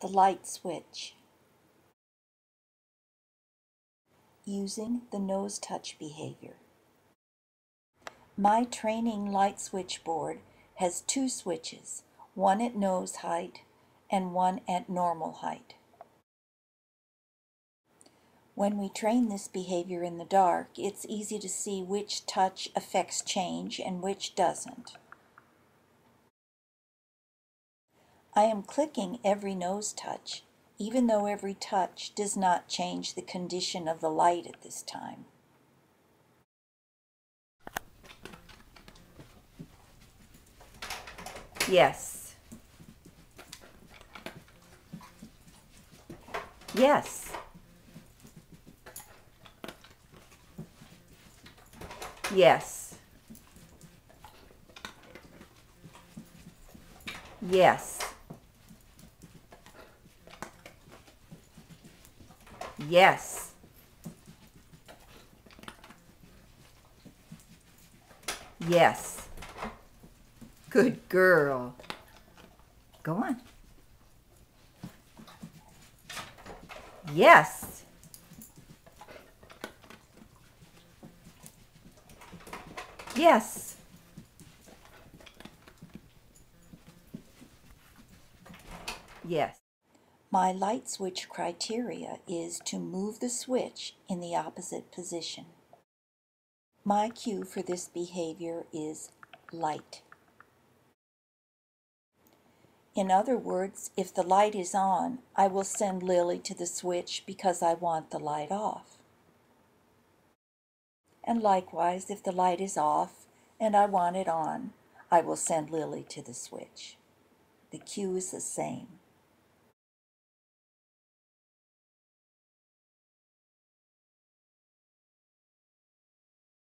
The light switch. Using the nose touch behavior. My training light switch board has two switches, one at nose height and one at normal height. When we train this behavior in the dark, it's easy to see which touch affects change and which doesn't. I am clicking every nose touch, even though every touch does not change the condition of the light at this time. Yes. Yes. Yes. Yes. Yes. Yes. Good girl. Go on. Yes. Yes. Yes. My light switch criteria is to move the switch in the opposite position. My cue for this behavior is light. In other words, if the light is on, I will send Lily to the switch because I want the light off. And likewise, if the light is off and I want it on, I will send Lily to the switch. The cue is the same.